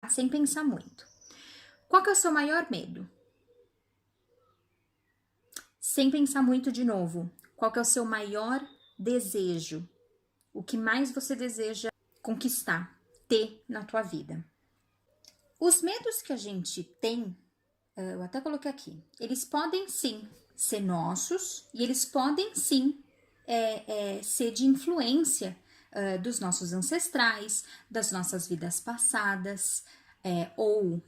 sem pensar muito. Qual que é o seu maior medo? Sem pensar muito de novo. Qual que é o seu maior desejo? O que mais você deseja conquistar, ter na tua vida? Os medos que a gente tem, eu até coloquei aqui, eles podem sim ser nossos e eles podem sim ser de influência dos nossos ancestrais, das nossas vidas passadas ou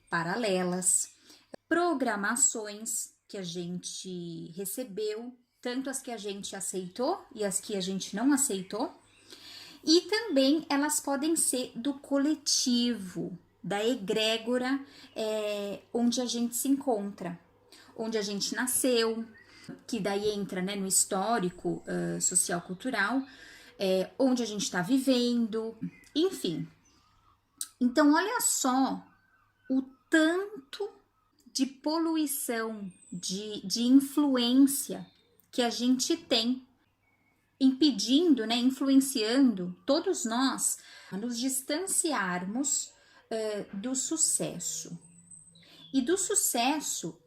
paralelas, programações que a gente recebeu, tanto as que a gente aceitou e as que a gente não aceitou, e também elas podem ser do coletivo, da egrégora onde a gente se encontra, onde a gente nasceu, que daí entra, né, no histórico social-cultural, onde a gente está vivendo, enfim. Então, olha só o tanto de poluição, de influência que a gente tem, impedindo, né, influenciando todos nós a nos distanciarmos do sucesso. E do sucesso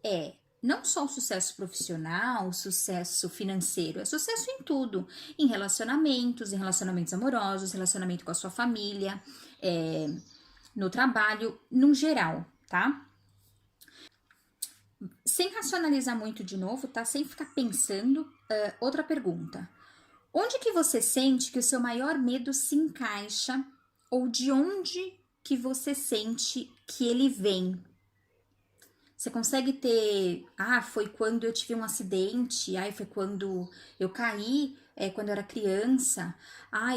não só o sucesso profissional, o sucesso financeiro, é sucesso em tudo, em relacionamentos amorosos, relacionamento com a sua família, no trabalho, no geral, tá? Sem racionalizar muito de novo, tá? Sem ficar pensando, outra pergunta. Onde que você sente que o seu maior medo se encaixa? Ou de onde que você sente que ele vem? Você consegue ter, foi quando eu tive um acidente, foi quando eu caí, quando eu era criança,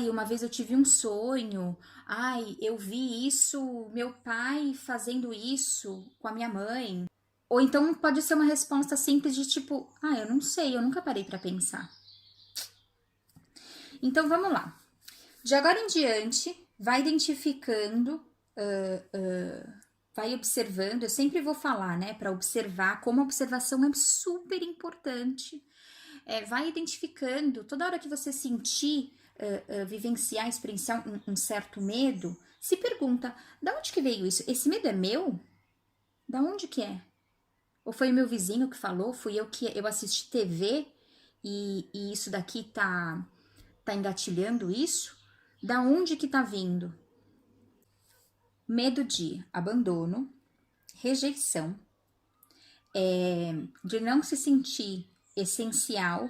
uma vez eu tive um sonho, eu vi isso, meu pai fazendo isso com a minha mãe. Ou então pode ser uma resposta simples de tipo, eu não sei, eu nunca parei para pensar. Então vamos lá. De agora em diante, vai identificando, vai observando. Eu sempre vou falar, né, para observar, como a observação é super importante. Vai identificando, toda hora que você sentir, vivenciar, experienciar um certo medo, se pergunta, da onde que veio isso? Esse medo é meu? Da onde que é? Ou foi o meu vizinho que falou? Fui eu assisti TV e isso daqui tá engatilhando isso? Da onde que tá vindo? Medo de abandono, rejeição, de não se sentir essencial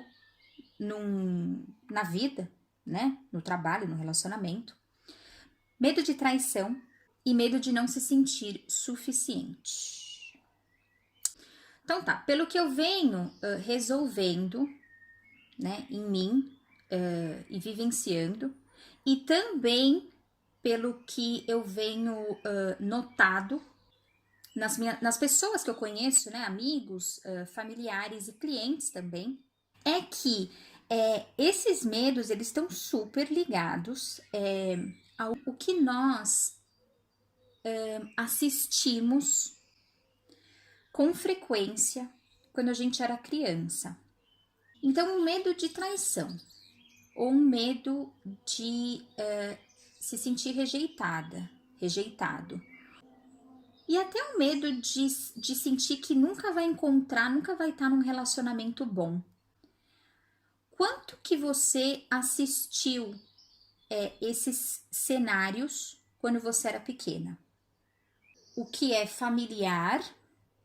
na vida, né? No trabalho, no relacionamento. Medo de traição e medo de não se sentir suficiente. Então tá, pelo que eu venho resolvendo, né, em mim e vivenciando, e também pelo que eu venho notado nas pessoas que eu conheço, né, amigos, familiares e clientes também, é que esses medos, eles estão super ligados ao que nós assistimos com frequência quando a gente era criança. Então, um medo de traição, ou um medo de se sentir rejeitado. E até o medo de sentir que nunca vai estar num relacionamento bom. Quanto que você assistiu esses cenários quando você era pequena? O que é familiar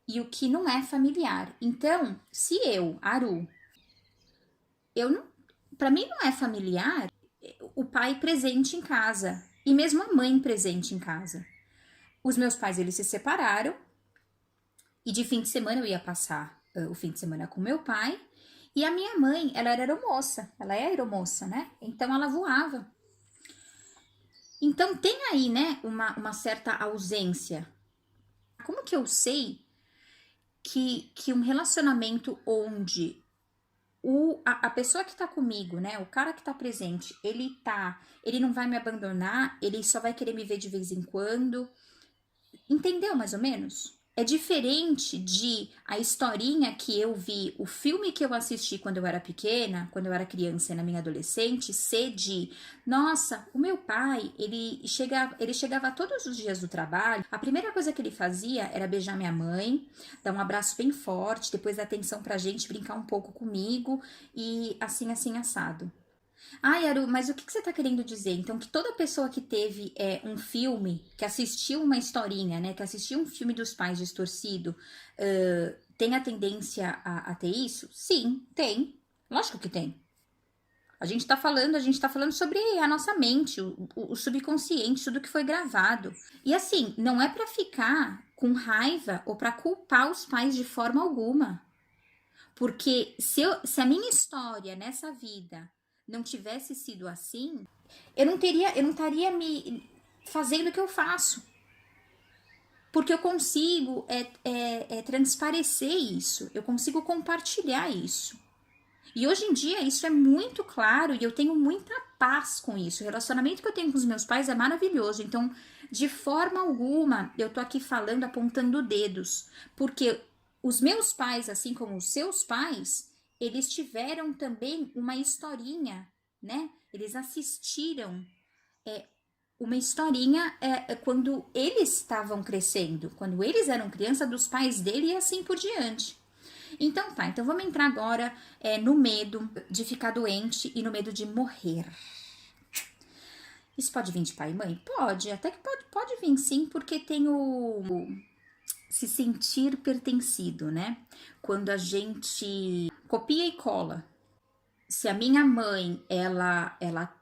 e o que não é familiar. Então, se eu, Aru, para mim não é familiar o pai presente em casa e mesmo a mãe presente em casa. Os meus pais, eles se separaram e de fim de semana eu ia passar o fim de semana com meu pai e a minha mãe, ela era aeromoça, ela é aeromoça, né? Então ela voava. Então tem aí, né, uma certa ausência. Como que eu sei que um relacionamento onde a pessoa que tá comigo, né, o cara que tá presente, ele não vai me abandonar, ele só vai querer me ver de vez em quando. Entendeu mais ou menos? É diferente de a historinha que eu vi, o filme que eu assisti quando eu era pequena, quando eu era criança e na minha adolescente, ser de, nossa, o meu pai, ele chegava todos os dias do trabalho, a primeira coisa que ele fazia era beijar minha mãe, dar um abraço bem forte, depois dar atenção pra gente, brincar um pouco comigo e assim, assim, assado. Ai, Aru, mas o que você está querendo dizer? Então, que toda pessoa que teve um filme, que assistiu uma historinha, né? Que assistiu um filme dos pais distorcido, tem a tendência a ter isso? Sim, tem. Lógico que tem. A gente tá falando sobre a nossa mente, o subconsciente, tudo que foi gravado. E assim, não é para ficar com raiva ou para culpar os pais de forma alguma. Porque se a minha história nessa vida não tivesse sido assim, eu não estaria me fazendo o que eu faço. Porque eu consigo transparecer isso, eu consigo compartilhar isso. E hoje em dia isso é muito claro e eu tenho muita paz com isso. O relacionamento que eu tenho com os meus pais é maravilhoso. Então, de forma alguma, eu tô aqui falando, apontando dedos. Porque os meus pais, assim como os seus pais, eles tiveram também uma historinha, né? Eles assistiram uma historinha quando eles estavam crescendo, quando eles eram criança dos pais dele e assim por diante. Então tá, então vamos entrar agora no medo de ficar doente e no medo de morrer. Isso pode vir de pai e mãe? Pode, até que pode vir sim, porque tem o se sentir pertencido, né? Quando a gente copia e cola. Se a minha mãe, ela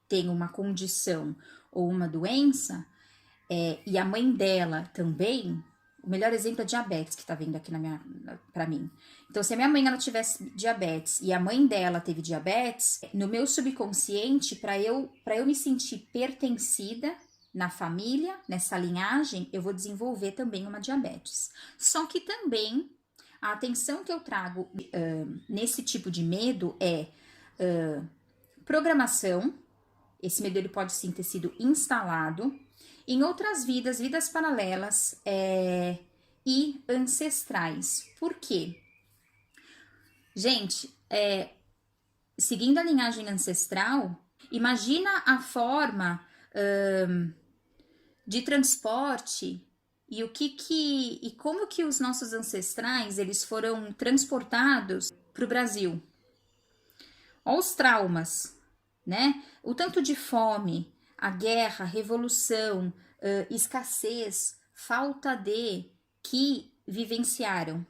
tem uma condição ou uma doença, e a mãe dela também, o melhor exemplo é diabetes, que tá vindo aqui pra mim. Então, se a minha mãe ela tivesse diabetes e a mãe dela teve diabetes, no meu subconsciente, para eu me sentir pertencida na família, nessa linhagem, eu vou desenvolver também uma diabetes. Só que também a atenção que eu trago nesse tipo de medo é programação. Esse medo ele pode sim ter sido instalado em outras vidas paralelas e ancestrais. Por quê? Gente, seguindo a linhagem ancestral, imagina a forma de transporte e como que os nossos ancestrais eles foram transportados para o Brasil. Olha os traumas, né? O tanto de fome, a guerra, a revolução, escassez, falta de que vivenciaram.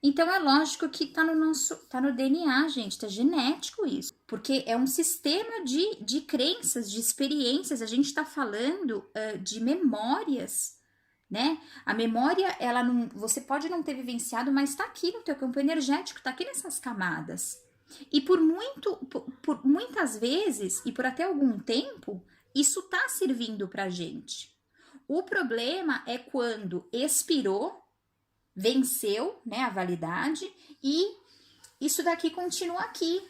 Então é lógico que tá no DNA, gente, tá genético isso, porque é um sistema de crenças, de experiências, a gente tá falando de memórias, né? A memória, ela não, você pode não ter vivenciado, mas tá aqui no teu campo energético, tá aqui nessas camadas. E por muitas vezes, e por até algum tempo, isso tá servindo pra gente. O problema é quando expirou, venceu, né, a validade, e isso daqui continua aqui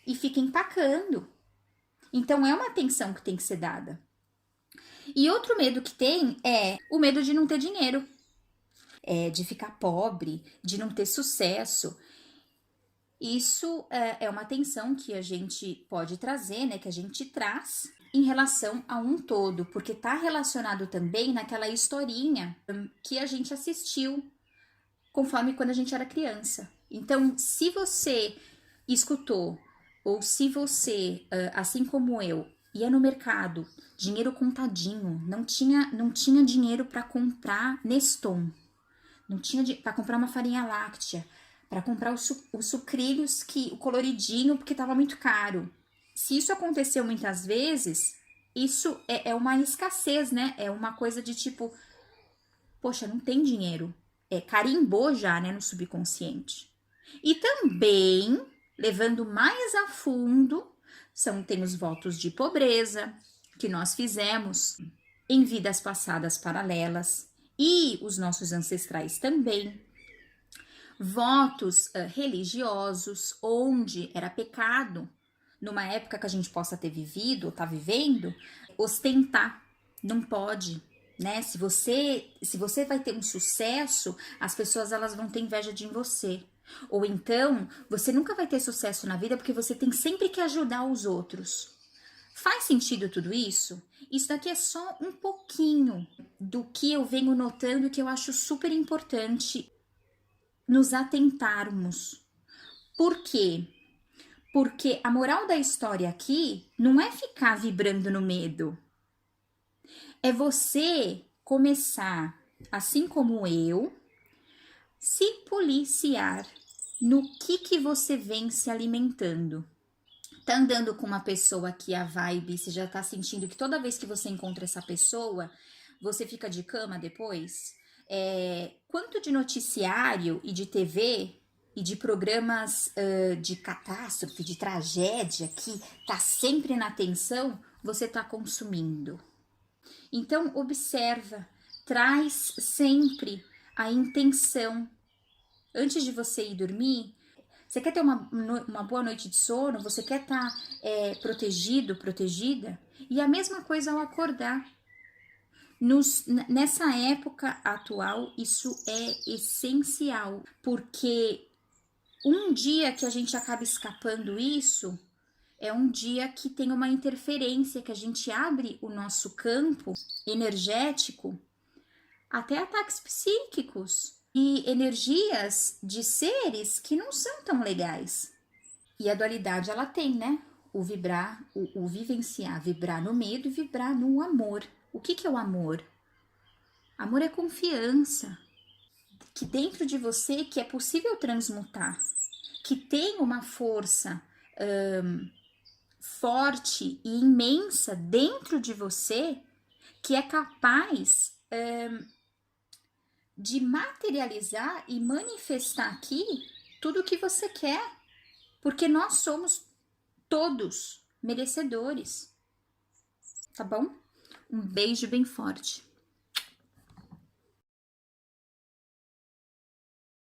e fica empacando. Então é uma atenção que tem que ser dada. E outro medo que tem é o medo de não ter dinheiro, de ficar pobre, de não ter sucesso. Isso é uma atenção que a gente pode trazer, né, que a gente traz em relação a um todo, porque tá relacionado também naquela historinha que a gente assistiu conforme quando a gente era criança. Então, se você escutou, ou se você, assim como eu, ia no mercado, dinheiro contadinho, não tinha dinheiro para comprar Neston, não tinha para comprar uma farinha láctea, para comprar os sucrilhos, o coloridinho, porque estava muito caro. Se isso aconteceu muitas vezes, isso é uma escassez, né? É uma coisa de tipo, poxa, não tem dinheiro. Carimbou já, né, no subconsciente. E também, levando mais a fundo, tem os votos de pobreza que nós fizemos em vidas passadas paralelas e os nossos ancestrais também. Votos religiosos, onde era pecado, numa época que a gente possa ter vivido ou tá vivendo, ostentar, não pode. né? Se você vai ter um sucesso, as pessoas elas vão ter inveja de você. Ou então, você nunca vai ter sucesso na vida porque você tem sempre que ajudar os outros. Faz sentido tudo isso? Isso daqui é só um pouquinho do que eu venho notando e que eu acho super importante nos atentarmos. Por quê? Porque a moral da história aqui não é ficar vibrando no medo. É você começar, assim como eu, se policiar no que você vem se alimentando. Tá andando com uma pessoa que a vibe, você já tá sentindo que toda vez que você encontra essa pessoa, você fica de cama depois? Quanto de noticiário e de TV e de programas de catástrofe, de tragédia, que tá sempre na atenção, você tá consumindo? Então, observa, traz sempre a intenção. Antes de você ir dormir, você quer ter uma boa noite de sono? Você quer estar protegido, protegida? E a mesma coisa ao acordar. Nessa época atual, isso é essencial, porque um dia que a gente acaba escapando isso, é um dia que tem uma interferência, que a gente abre o nosso campo energético até ataques psíquicos e energias de seres que não são tão legais. E a dualidade ela tem, né? O vibrar, o vivenciar, vibrar no medo e vibrar no amor. O que é o amor? Amor é confiança, que dentro de você que é possível transmutar, que tem uma força forte e imensa dentro de você que é capaz de materializar e manifestar aqui tudo o que você quer, porque nós somos todos merecedores, tá bom? Um beijo bem forte.